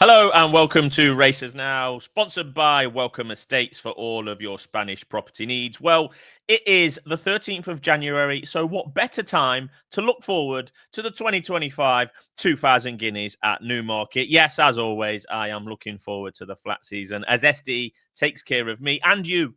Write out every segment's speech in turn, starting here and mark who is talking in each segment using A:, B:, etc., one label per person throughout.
A: Hello and welcome to Racers Now, sponsored by Welcome Estates for all of your Spanish property needs. Well, it is the 13th of January, so what better time to look forward to the 2025 2000 Guineas at Newmarket? Yes, as always, I am looking forward to the flat season as SD takes care of me and you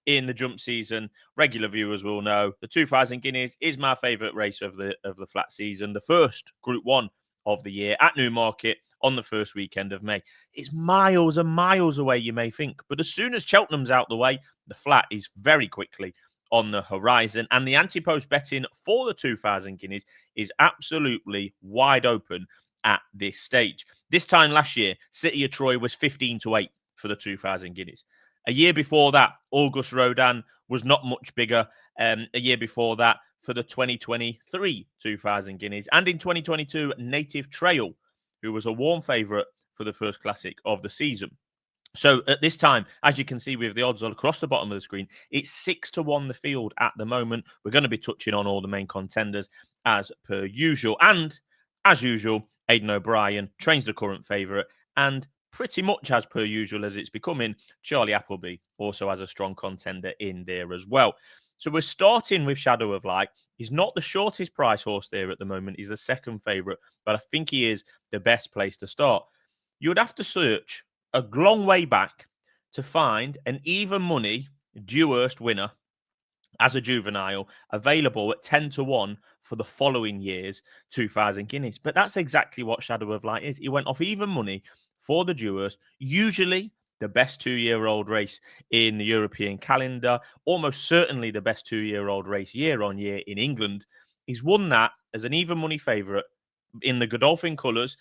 A: in the jump season. Regular viewers will know the 2000 Guineas is my favourite race of the flat season, the first Group 1 of the year at Newmarket on the first weekend of May. It's miles and miles away, you may think, but as soon as Cheltenham's out the way, the flat is very quickly on the horizon, and the anti-post betting for the 2000 Guineas is absolutely wide open at this stage. This time last year, City of Troy was 15-8 for the 2000 Guineas. A year before that, August Rodin was not much bigger. A year before that, for the 2023 2000 Guineas. And in 2022, Native Trail, who was a warm favourite for the first classic of the season. So at this time, as you can see with the odds all across the bottom of the screen, it's 6-1 the field at the moment. We're going to be touching on all the main contenders as per usual. And as usual, Aidan O'Brien trains the current favourite, and pretty much as per usual as it's becoming, Charlie Appleby also has a strong contender in there as well. So we're starting with Shadow of Light. He's not the shortest price horse there at the moment. He's the second favourite, but I think he is the best place to start. You would have to search a long way back to find an even money Dewhurst winner as a juvenile available at 10-1 for the following year's 2000 Guineas. But that's exactly what Shadow of Light is. He went off even money for the Dewhurst, usually the best 2-year-old race in the European calendar, almost certainly the best 2-year-old race year on year in England. He's won that as an even money favourite in the Godolphin colours.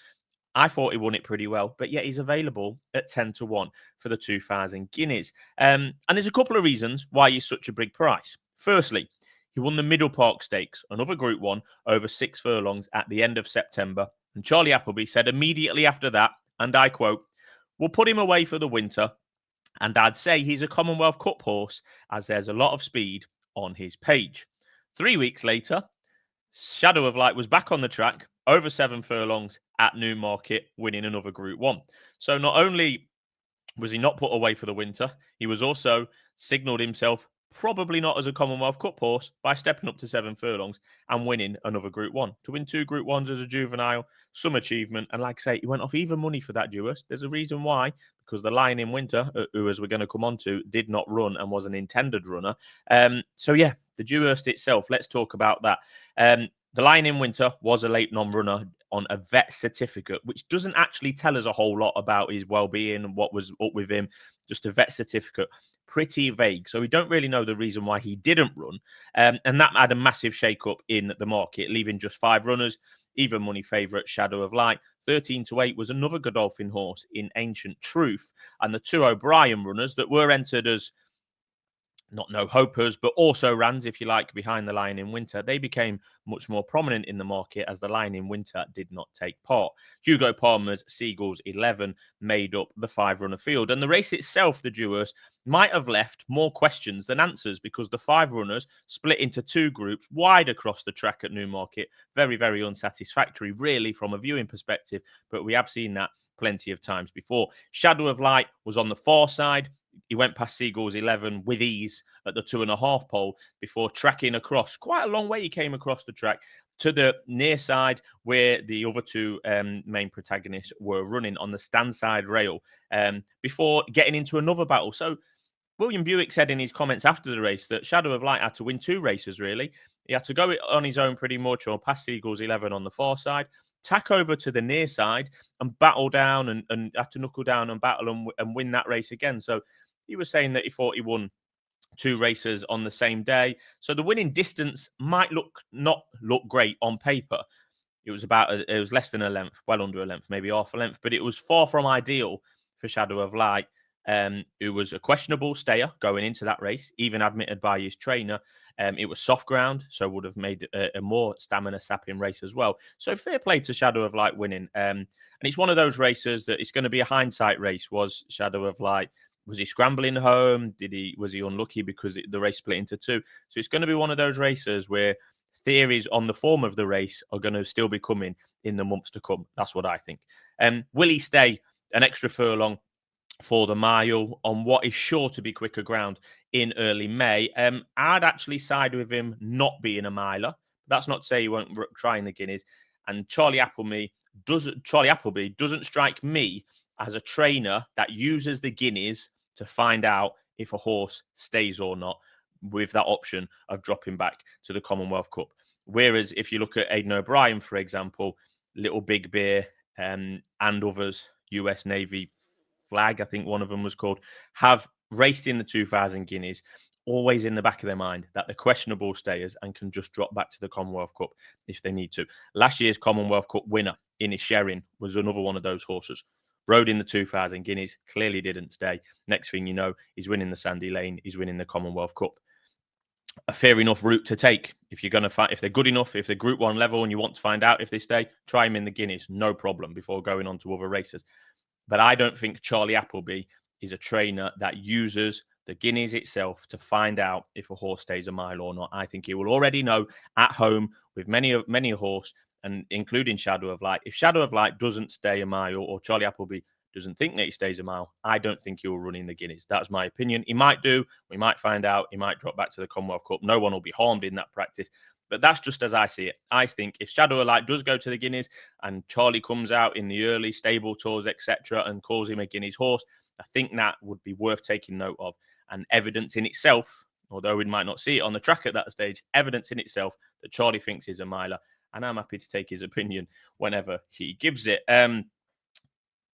A: I thought he won it pretty well, but yet he's available at 10-1 for the 2000 Guineas. And there's a couple of reasons why he's such a big price. Firstly, he won the Middle Park Stakes, another Group 1, over 6 furlongs at the end of September. And Charlie Appleby said immediately after that, and I quote, "We'll put him away for the winter, and I'd say he's a Commonwealth Cup horse as there's a lot of speed on his page." 3 weeks later, Shadow of Light was back on the track, over 7 furlongs at Newmarket, winning another Group 1. So not only was he not put away for the winter, he was also signalled himself probably not as a Commonwealth Cup horse by stepping up to 7 furlongs and winning another Group 1. To win 2 Group 1s as a juvenile, some achievement. And like I say, he went off even money for that Dewhurst. There's a reason why, because the Lion in Winter, who as we're going to come on to, did not run and was an intended runner. So yeah, the Dewhurst itself, let's talk about that. The Lion in Winter was a late non-runner on a vet certificate, which doesn't actually tell us a whole lot about his well-being and what was up with him. Just a vet certificate, pretty vague. So we don't really know the reason why he didn't run. And that had a massive shake-up in the market, leaving just 5 runners. Even money favourite Shadow of Light. 13-8 was another Godolphin horse in Ancient Truth. And the 2 O'Brien runners that were entered as not no hopers, but also rans, if you like, behind the Lion in Winter, they became much more prominent in the market as the Lion in Winter did not take part. Hugo Palmer's Seagulls 11 made up the 5-runner field. And the race itself, the Dewhurst, might have left more questions than answers because the 5 runners split into 2 groups wide across the track at Newmarket. Very, very unsatisfactory, really, from a viewing perspective, but we have seen that plenty of times before. Shadow of Light was on the far side. He went past Seagulls 11 with ease at the 2.5 pole before tracking across. Quite a long way he came across the track to the near side where the other 2 main protagonists were running on the stand side rail before getting into another battle. So William Buick said in his comments after the race that Shadow of Light had to win 2 races, really. He had to go on his own pretty much or past Seagulls 11 on the far side, tack over to the near side and battle down and have to knuckle down and battle and win that race again. So he was saying that he thought he won 2 races on the same day. So the winning distance might not look great on paper. It was less than a length, well under a length, maybe half a length, but it was far from ideal for Shadow of Light, who was a questionable stayer going into that race, even admitted by his trainer. It was soft ground, so would have made a more stamina-sapping race as well. So fair play to Shadow of Light winning. And it's one of those races that it's going to be a hindsight race. Was Shadow of Light, was he scrambling home? Was he unlucky because the race split into 2? So it's going to be one of those races where theories on the form of the race are going to still be coming in the months to come. That's what I think. Will he stay an extra furlong for the mile on what is sure to be quicker ground in early May. I'd actually side with him not being a miler. That's not to say he won't try in the Guineas. And Charlie Appleby doesn't strike me as a trainer that uses the Guineas to find out if a horse stays or not, with that option of dropping back to the Commonwealth Cup. Whereas if you look at Aidan O'Brien, for example, Little Big Bear, and others, US Navy Flag, I think one of them was called, have raced in the 2000 Guineas, always in the back of their mind that they're questionable stayers and can just drop back to the Commonwealth Cup if they need to. Last year's Commonwealth Cup winner, Inisherin, was another one of those horses. Rode in the 2000 Guineas, clearly didn't stay. Next thing you know, he's winning the Sandy Lane, he's winning the Commonwealth Cup. A fair enough route to take. If you're going to find, if they're good enough, if they're Group 1 level and you want to find out if they stay, try them in the Guineas, no problem, before going on to other races. But I don't think Charlie Appleby is a trainer that uses the Guineas itself to find out if a horse stays a mile or not. I think he will already know at home with many a horse, and including Shadow of Light. If Shadow of Light doesn't stay a mile, or Charlie Appleby doesn't think that he stays a mile, I don't think he will run in the Guineas. That's my opinion. He might do. We might find out. He might drop back to the Commonwealth Cup. No one will be harmed in that practice. But that's just as I see it. I think if Shadow of Light does go to the Guineas and Charlie comes out in the early stable tours, etc., and calls him a Guineas horse, I think that would be worth taking note of. And evidence in itself, although we might not see it on the track at that stage, evidence in itself that Charlie thinks is a miler. And I'm happy to take his opinion whenever he gives it.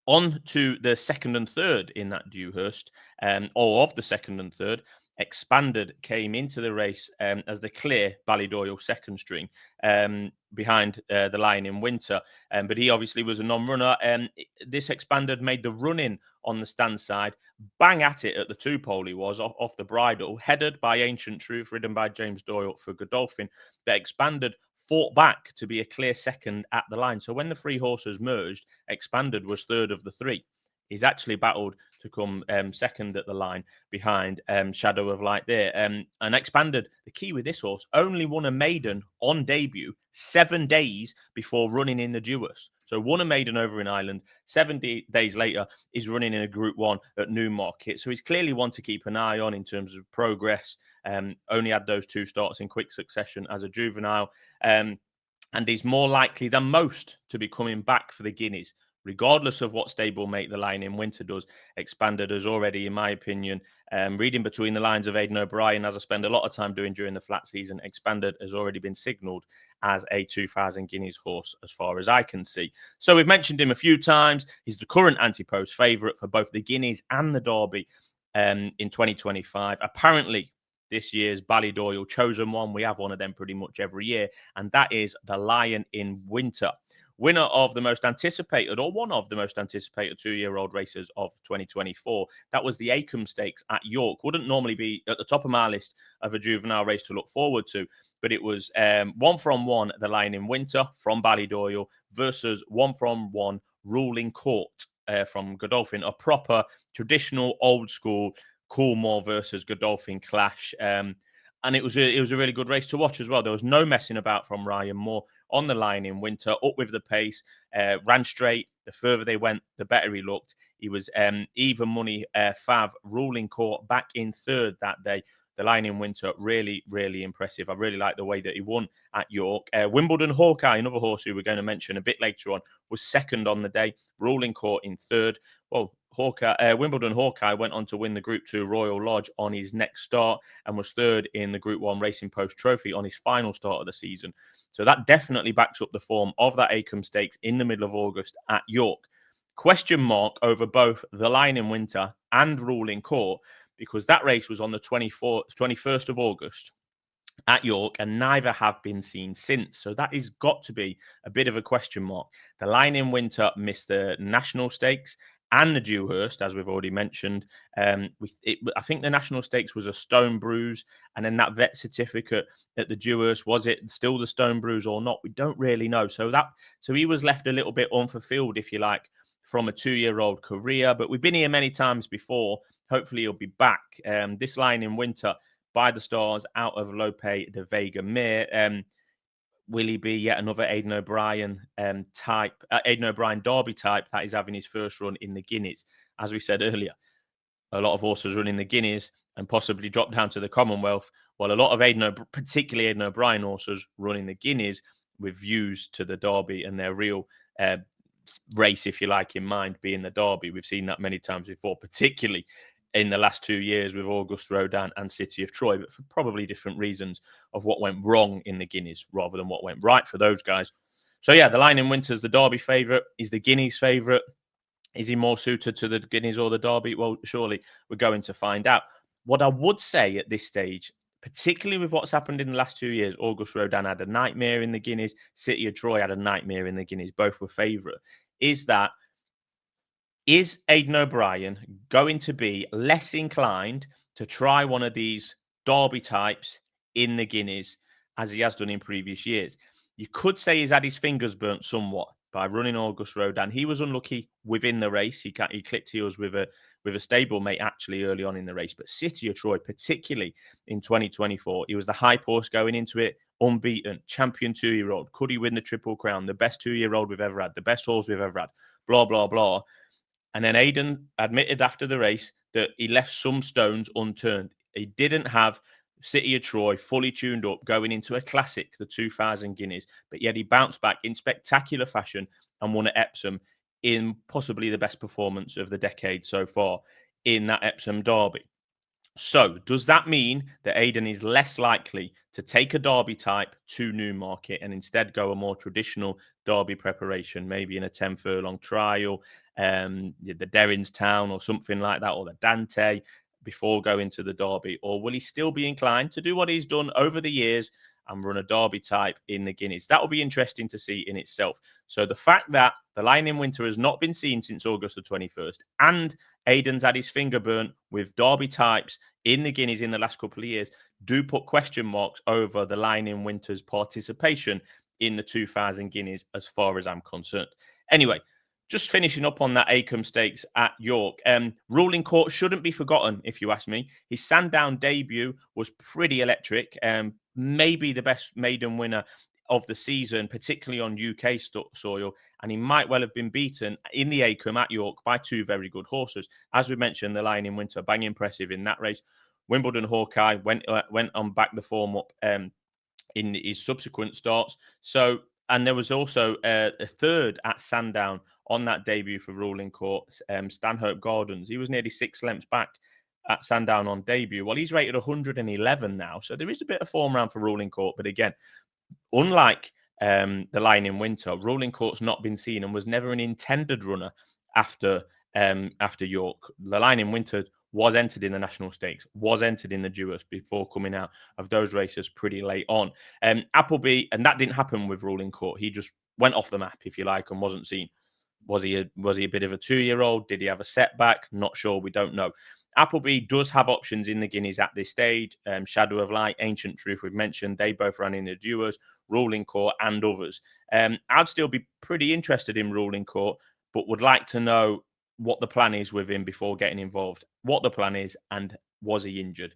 A: On to the second and third in that Dewhurst, or of the second and third. Expanded came into the race as the clear Ballydoyle second string behind the Lion in Winter. But he obviously was a non-runner. This Expanded made the run-in on the stand side, bang at it at the two-pole he was, off the bridle, headed by Ancient Truth, ridden by James Doyle for Godolphin. The Expanded fought back to be a clear second at the line. So when the three horses merged, Expanded was third of the three. He's actually battled to come second at the line behind Shadow of Light there. And Expanded, the key with this horse, only won a maiden on debut 7 days before running in the Dewhurst. So won a maiden over in Ireland. 7 days later, he's running in a Group 1 at Newmarket. So he's clearly one to keep an eye on in terms of progress. Only had those 2 starts in quick succession as a juvenile. And he's more likely than most to be coming back for the Guineas. Regardless of what stablemate the Lion in Winter does, Expanded has already, in my opinion, reading between the lines of Aidan O'Brien, as I spend a lot of time doing during the flat season, Expanded has already been signalled as a 2000 Guineas horse, as far as I can see. So we've mentioned him a few times. He's the current Ante-Post favourite for both the Guineas and the Derby in 2025. Apparently, this year's Ballydoyle chosen one. We have one of them pretty much every year, and that is the Lion in Winter. Winner of the most anticipated, or one of the most anticipated 2-year-old races of 2024. That was the Acomb Stakes at York. Wouldn't normally be at the top of my list of a juvenile race to look forward to, but it was 1-from-1, the Lion in Winter from Ballydoyle versus 1-from-1 Ruling Court from Godolphin. A proper, traditional, old school Coolmore versus Godolphin clash. And it was a really good race to watch as well. There was no messing about from Ryan Moore on the Lion in Winter, up with the pace, ran straight. The further they went, the better he looked. He was even money Fav Ruling Court back in third that day. The Lion in Winter, really, really impressive. I really like the way that he won at York. Wimbledon Hawkeye, another horse who we're going to mention a bit later on, was second on the day. Ruling Court in third. Well, Wimbledon Hawkeye went on to win the Group 2 Royal Lodge on his next start and was third in the Group 1 Racing Post Trophy on his final start of the season. So that definitely backs up the form of that Acomb Stakes in the middle of August at York. Question mark over both the Lion in Winter and Ruling Court, because that race was on the 21st of August at York, and neither have been seen since. So that has got to be a bit of a question mark. The Lion in Winter missed the National Stakes and the Dewhurst, as we've already mentioned. I think the National Stakes was a stone bruise, and then that vet certificate at the Dewhurst, was it still the stone bruise or not? We don't really know. So he was left a little bit unfulfilled, if you like, from a 2-year-old career. But we've been here many times before. Hopefully he'll be back. This Lion in Winter, by the stars, out of Lope de Vega Mare. will he be yet another Aidan O'Brien type, Aidan O'Brien Derby type that is having his first run in the Guineas? As we said earlier, a lot of horses running the Guineas and possibly drop down to the Commonwealth, while a lot of particularly Aidan O'Brien horses running the Guineas with views to the Derby and their real race, if you like, in mind being the Derby. We've seen that many times before, particularly in the last 2 years with Auguste Rodin and City of Troy, but for probably different reasons of what went wrong in the Guineas rather than what went right for those guys. So yeah, the Line in Winter's the Derby favourite. Is the Guineas favourite? Is he more suited to the Guineas or the Derby? Well, surely we're going to find out. What I would say at this stage, particularly with what's happened in the last 2 years, Auguste Rodin had a nightmare in the Guineas, City of Troy had a nightmare in the Guineas, both were favourite, is Aidan O'Brien going to be less inclined to try one of these Derby types in the Guineas as he has done in previous years? You could say he's had his fingers burnt somewhat by running Auguste Rodin. He was unlucky within the race. He clipped heels with a stablemate actually early on in the race. But City of Troy, particularly in 2024, he was the hype horse going into it, unbeaten, champion 2-year-old. Could he win the Triple Crown? The best 2-year-old we've ever had, the best horse we've ever had, blah, blah, blah. And then Aidan admitted after the race that he left some stones unturned. He didn't have City of Troy fully tuned up going into a classic, the 2000 Guineas, but yet he bounced back in spectacular fashion and won at Epsom in possibly the best performance of the decade so far in that Epsom Derby. So, does that mean that Aidan is less likely to take a Derby type to Newmarket and instead go a more traditional Derby preparation, maybe in a 10 furlong trial, the Derrinstown or something like that, or the Dante before going to the Derby? Or will he still be inclined to do what he's done over the years and run a Derby type in the Guineas? That will be interesting to see in itself. So, the fact that the Line in Winter has not been seen since August the 21st and Aidan's had his finger burnt with Derby types in the Guineas in the last couple of years do put question marks over the Line in Winter's participation in the 2000 Guineas as far as I'm concerned. Anyway, just finishing up on that Acomb Stakes at York. Ruling Court shouldn't be forgotten, if you ask me. His Sandown debut was pretty electric. Maybe the best maiden winner of the season, particularly on UK soil, and he might well have been beaten in the Acomb at York by two very good horses. As we mentioned, the Line in Winter, bang impressive in that race. Wimbledon Hawkeye went on back the form up in his subsequent starts. So, and there was also a third at Sandown on that debut for Ruling Court, Stanhope Gardens. He was nearly 6 lengths back at Sandown on debut. Well, he's rated 111 now, so there is a bit of form around for Ruling Court, but again, unlike the Line in Winter, Ruling Court's not been seen and was never an intended runner after York. The Line in Winter was entered in the National Stakes, was entered in the Duos before coming out of those races pretty late on. Appleby, and that didn't happen with Ruling Court. He just went off the map, if you like, and wasn't seen. Was he a bit of a 2-year-old? Did he have a setback? Not sure. We don't know. Appleby does have options in the Guineas at this stage. Shadow of Light, Ancient Truth, we've mentioned. They both ran in the Duos, Ruling Court and others. I'd still be pretty interested in Ruling Court, but would like to know what the plan is with him before getting involved. What the plan is and was he injured?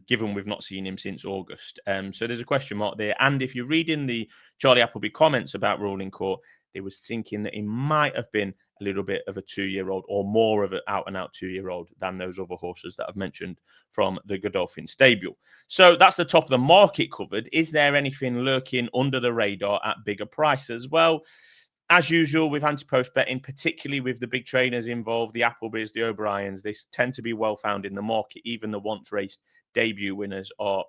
A: Given we've not seen him since August. So there's a question mark there. And if you read in the Charlie Appleby comments about Ruling Court, they was thinking that he might have been a little bit of a 2-year-old or more of an out-and-out 2-year-old than those other horses that I've mentioned from the Godolphin stable. So that's the top of the market covered. Is there anything lurking under the radar at bigger prices? Well, as usual with anti-post betting, particularly with the big trainers involved, the Applebys, the O'Briens, they tend to be well found in the market. Even the once raced debut winners are,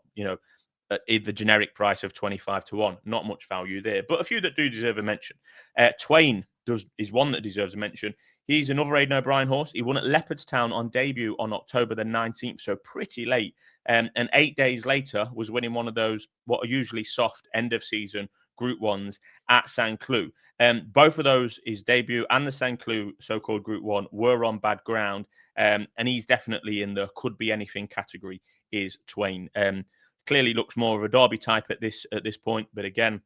A: the generic price of 25 to 1. Not much value there, but a few that do deserve a mention. Twain is one that deserves a mention. He's another Aidan O'Brien horse. He won at Leopardstown on debut on October the 19th, so pretty late. And 8 days later was winning one of those, what are usually soft end of season Group 1s at St. Cloud. Both of those, his debut and the St. Cloud so-called Group 1, were on bad ground. And he's definitely in the could be anything category, is Twain. Clearly looks more of a Derby type at this point, but again,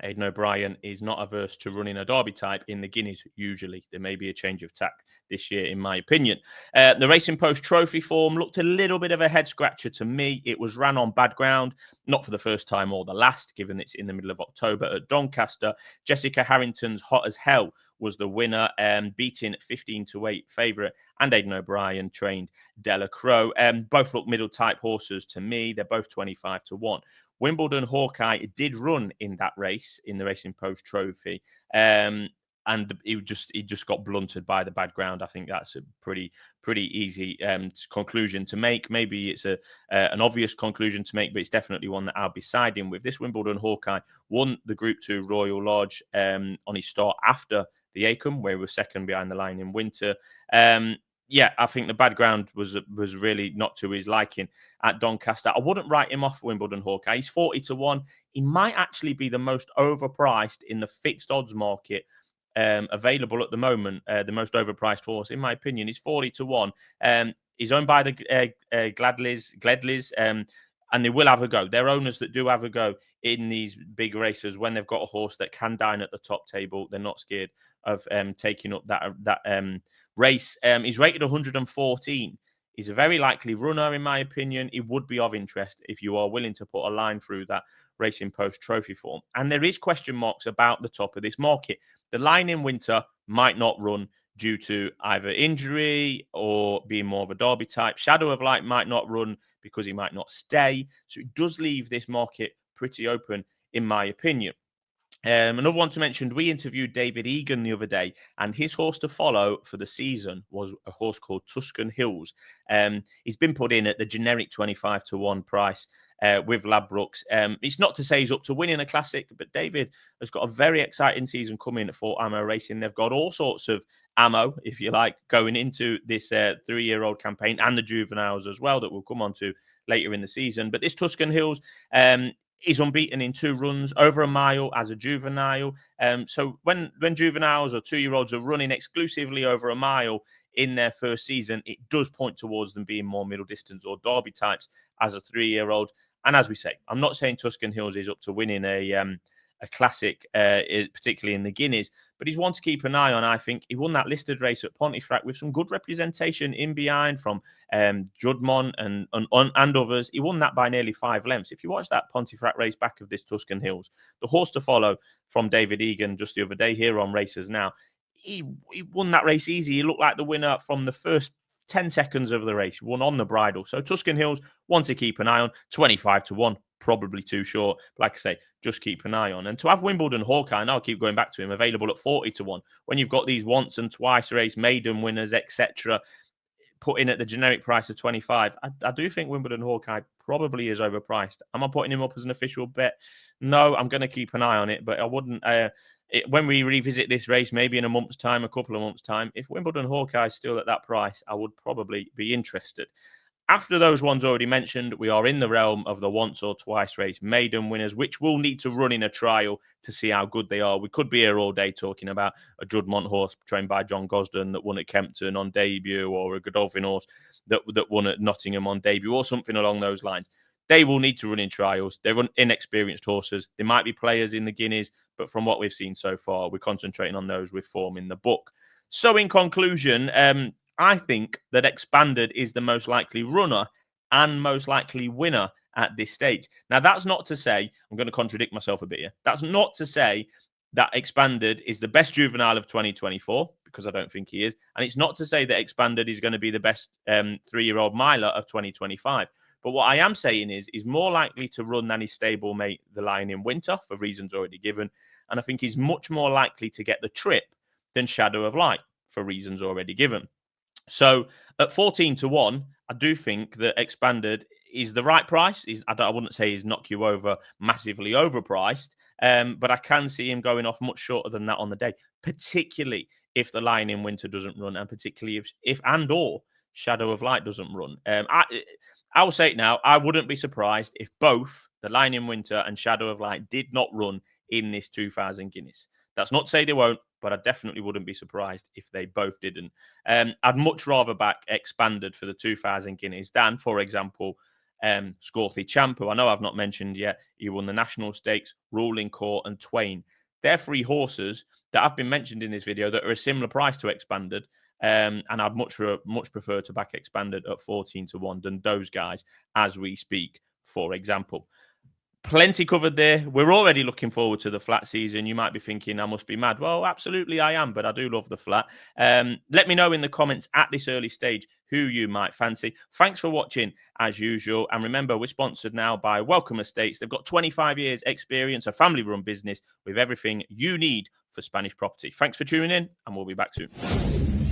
A: Aidan O'Brien is not averse to running a Derby type in the Guineas, usually. There may be a change of tack this year, in my opinion. The Racing Post Trophy form looked a little bit of a head scratcher to me. It was ran on bad ground, not for the first time or the last, given it's in the middle of October at Doncaster. Jessica Harrington's Hot as Hell was the winner, beating 15-8 favourite, and Aidan O'Brien trained Della Crow. Both look middle type horses to me. They're both 25-1. Wimbledon Hawkeye did run in that race in the Racing Post Trophy, and he just got blunted by the bad ground. I think that's a pretty easy conclusion to make. Maybe it's an obvious conclusion to make, but it's definitely one that I'll be siding with. This Wimbledon Hawkeye won the Group 2 Royal Lodge on his start after the Acomb, where he was second behind the line in winter. Yeah, I think the bad ground was really not to his liking at Doncaster. I wouldn't write him off Wimbledon Hawkeye. He's 40-1. He might actually be the most overpriced in the fixed odds market available at the moment. The most overpriced horse, in my opinion, is 40-1. He's owned by the Gledleys, and they will have a go. They're owners that do have a go in these big races when they've got a horse that can dine at the top table. They're not scared of taking up that race. He's rated 114. He's a very likely runner, in my opinion. He would be of interest if you are willing to put a line through that Racing Post Trophy form. And there is question marks about the top of this market. The line in winter might not run due to either injury or being more of a Derby type. Shadow of Light might not run because he might not stay. So it does leave this market pretty open, in my opinion. Another one to mention, we interviewed David Egan the other day, and his horse to follow for the season was a horse called Tuscan Hills. He's been put in at the generic 25-1 price with Ladbrokes. It's not to say he's up to winning a classic, but David has got a very exciting season coming for Ammo Racing. They've got all sorts of ammo, if you like, going into this 3-year-old campaign and the juveniles as well that we'll come on to later in the season. But this Tuscan Hills, he's unbeaten in 2 runs, over a mile as a juvenile. So when juveniles or 2-year-olds are running exclusively over a mile in their first season, it does point towards them being more middle distance or Derby types as a 3-year-old. And as we say, I'm not saying Tuscan Hills is up to winning a classic, particularly in the Guineas, but he's one to keep an eye on. I think he won that listed race at Pontefract with some good representation in behind from Judmont and others. He won that by nearly 5 lengths. If you watch that Pontefract race back of this Tuscan Hills, the horse to follow from David Egan just the other day here on Racers Now, he won that race easy. He looked like the winner from the first 10 seconds of the race, won on the bridle. So Tuscan Hills, one to keep an eye on. 25-1, probably too short. But like I say, just keep an eye on. And to have Wimbledon Hawkeye, and I'll keep going back to him, available at 40-1, when you've got these once and twice race maiden winners, etc., put in at the generic price of 25, I do think Wimbledon Hawkeye probably is overpriced. Am I putting him up as an official bet? No, I'm going to keep an eye on it, but I wouldn't. When we revisit this race, maybe in a month's time, a couple of months' time, if Wimbledon Hawkeye is still at that price, I would probably be interested. After those ones already mentioned, we are in the realm of the once or twice race maiden winners, which will need to run in a trial to see how good they are. We could be here all day talking about a Judmont horse trained by John Gosden that won at Kempton on debut, or a Godolphin horse that won at Nottingham on debut, or something along those lines. They will need to run in trials. They're inexperienced horses. There might be players in the Guineas, but from what we've seen so far, we're concentrating on those with form in the book. So in conclusion, I think that Expanded is the most likely runner and most likely winner at this stage. Now, that's not to say, I'm going to contradict myself a bit here. That's not to say that Expanded is the best juvenile of 2024, because I don't think he is. And it's not to say that Expanded is going to be the best 3-year-old miler of 2025. But what I am saying is he's more likely to run than his stablemate, the Lion in Winter, for reasons already given. And I think he's much more likely to get the trip than Shadow of Light, for reasons already given. So at 14-1, I do think that Expanded is the right price. I wouldn't say he's knock you over massively overpriced, but I can see him going off much shorter than that on the day, particularly if the Lion in Winter doesn't run, and particularly if and or Shadow of Light doesn't run. I will say it now, I wouldn't be surprised if both the Lion in Winter and Shadow of Light did not run in this 2000 Guineas. That's not to say they won't, but I definitely wouldn't be surprised if they both didn't. I'd much rather back Expanded for the 2000 Guineas than, for example, Scorthy Champ, who I know I've not mentioned yet. He won the National Stakes, Ruling Court, and Twain. They're 3 horses that have been mentioned in this video that are a similar price to Expanded. And I'd much prefer to back Expanded at 14-1 than those guys as we speak, for example. Plenty covered there. We're already looking forward to the flat season. You might be thinking, I must be mad. Well, absolutely I am, but I do love the flat. Let me know in the comments at this early stage who you might fancy. Thanks for watching, as usual. And remember, we're sponsored now by Welcome Estates. They've got 25 years experience, a family-run business with everything you need for Spanish property. Thanks for tuning in, and we'll be back soon.